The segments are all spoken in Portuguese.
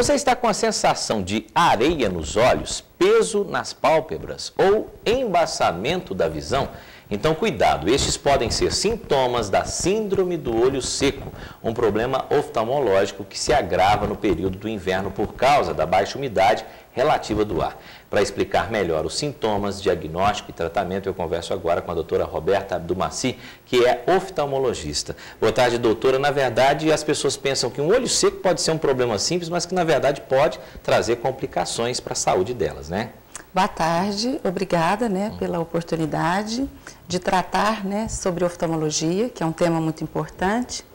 Você está com a sensação de areia nos olhos, peso nas pálpebras ou embaçamento da visão? Então, cuidado, estes podem ser sintomas da síndrome do olho seco, um problema oftalmológico que se agrava no período do inverno por causa da baixa umidade relativa do ar. Para explicar melhor os sintomas, diagnóstico e tratamento, eu converso agora com a doutora Roberta Abdumaci, que é oftalmologista. Boa tarde, doutora. Na verdade, as pessoas pensam que um olho seco pode ser um problema simples, mas que, na verdade, pode trazer complicações para a saúde delas, né? Boa tarde, obrigada pela oportunidade de tratar sobre oftalmologia, que é um tema muito importante.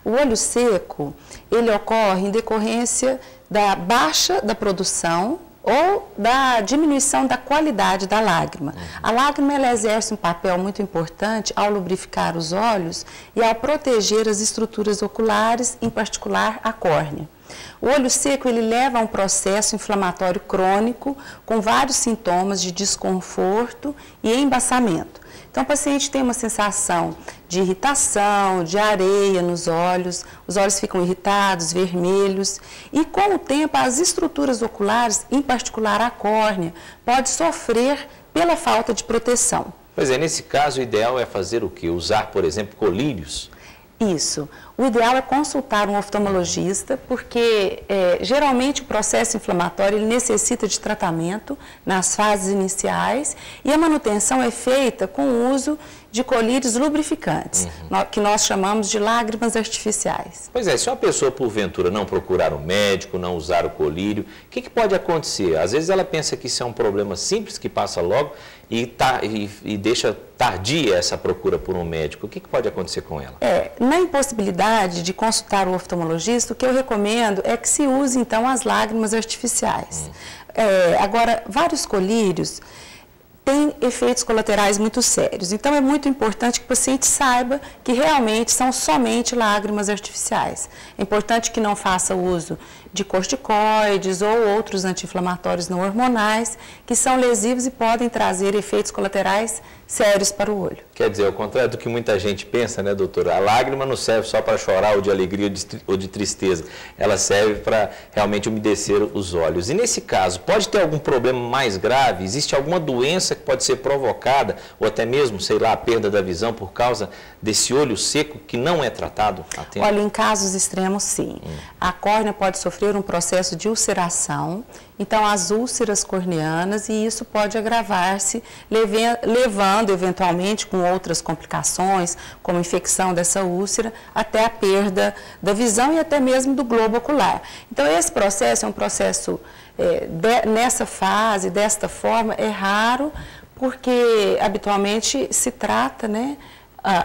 O olho seco, ele ocorre em decorrência da baixa da produção ou da diminuição da qualidade da lágrima. A lágrima ela exerce um papel muito importante ao lubrificar os olhos e ao proteger as estruturas oculares, em particular a córnea. O olho seco ele leva a um processo inflamatório crônico com vários sintomas de desconforto e embaçamento. Então, o paciente tem uma sensação de irritação, de areia nos olhos, os olhos ficam irritados, vermelhos, e com o tempo as estruturas oculares, em particular a córnea, pode sofrer pela falta de proteção. Pois é, nesse caso o ideal é fazer o quê? Usar, por exemplo, colírios? Isso. O ideal é consultar um oftalmologista, porque geralmente o processo inflamatório ele necessita de tratamento nas fases iniciais e a manutenção é feita com o uso de colírios lubrificantes, que nós chamamos de lágrimas artificiais. Pois é, se uma pessoa porventura não procurar um médico, não usar o colírio, o que pode acontecer? Às vezes ela pensa que isso é um problema simples, que passa logo e deixa tardia essa procura por um médico. O que pode acontecer com ela? Na impossibilidade de consultar o oftalmologista, o que eu recomendo é que se use então as lágrimas artificiais. Agora, vários colírios têm efeitos colaterais muito sérios. Então, é muito importante que o paciente saiba que realmente são somente lágrimas artificiais. É importante que não faça uso de corticoides ou outros anti-inflamatórios não hormonais, que são lesivos e podem trazer efeitos colaterais sérios para o olho. Quer dizer, ao contrário do que muita gente pensa, né, doutora? A lágrima não serve só para chorar ou de alegria ou de tristeza. Ela serve para realmente umedecer os olhos. E nesse caso, pode ter algum problema mais grave? Existe alguma doença que pode ser provocada ou até mesmo, sei lá, a perda da visão por causa desse olho seco que não é tratado a tempo? Olha, em casos extremos, sim. A córnea pode sofrer um processo de ulceração, então as úlceras corneanas, e isso pode agravar-se, levando eventualmente com outras complicações, como infecção dessa úlcera, até a perda da visão e até mesmo do globo ocular. Então esse processo é um processo, nessa fase, desta forma, é raro, porque habitualmente se trata,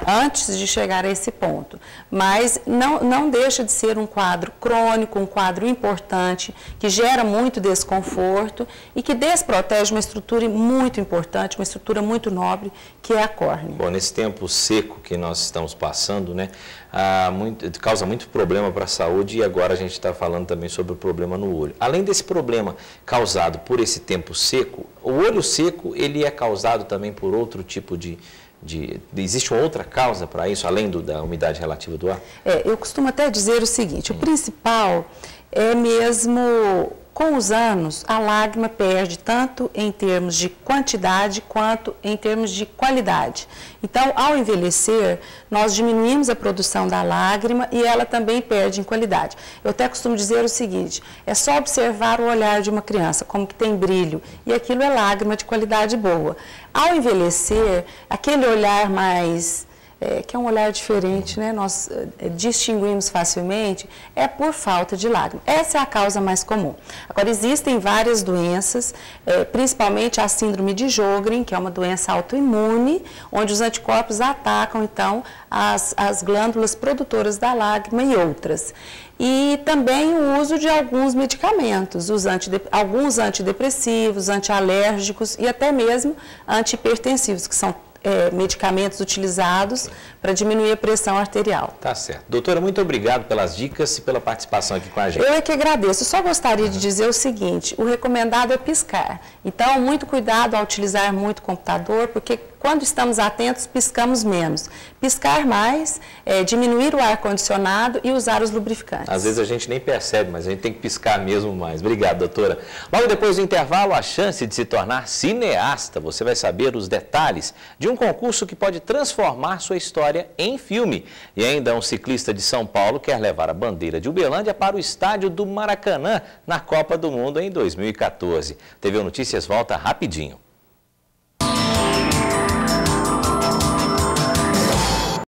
antes de chegar a esse ponto. Mas não deixa de ser um quadro crônico, um quadro importante, que gera muito desconforto e que desprotege uma estrutura muito importante, uma estrutura muito nobre, que é a córnea. Bom, nesse tempo seco que nós estamos passando, causa muito problema para a saúde, e agora a gente está falando também sobre o problema no olho. Além desse problema causado por esse tempo seco, o olho seco ele é causado também por outro tipo existe uma outra causa para isso, além da umidade relativa do ar? Eu costumo até dizer o seguinte, o principal é mesmo, com os anos, a lágrima perde tanto em termos de quantidade quanto em termos de qualidade. Então, ao envelhecer, nós diminuímos a produção da lágrima e ela também perde em qualidade. Eu até costumo dizer o seguinte, é só observar o olhar de uma criança, como que tem brilho, e aquilo é lágrima de qualidade boa. Ao envelhecer, aquele olhar mais... que é um olhar diferente, nós distinguimos facilmente, é por falta de lágrima. Essa é a causa mais comum. Agora, existem várias doenças, principalmente a síndrome de Sjögren, que é uma doença autoimune, onde os anticorpos atacam, então, as glândulas produtoras da lágrima e outras. E também o uso de alguns medicamentos, alguns antidepressivos, antialérgicos e até mesmo antihipertensivos, que são medicamentos utilizados para diminuir a pressão arterial. Tá certo. Doutora, muito obrigado pelas dicas e pela participação aqui com a gente. Eu é que agradeço. Só gostaria de dizer o seguinte, o recomendado é piscar. Então, muito cuidado ao utilizar muito computador, porque quando estamos atentos, piscamos menos. Piscar mais, diminuir o ar-condicionado e usar os lubrificantes. Às vezes a gente nem percebe, mas a gente tem que piscar mesmo mais. Obrigado, doutora. Logo depois do intervalo, a chance de se tornar cineasta. Você vai saber os detalhes de um concurso que pode transformar sua história em filme. E ainda um ciclista de São Paulo quer levar a bandeira de Uberlândia para o estádio do Maracanã na Copa do Mundo em 2014. TV Notícias volta rapidinho.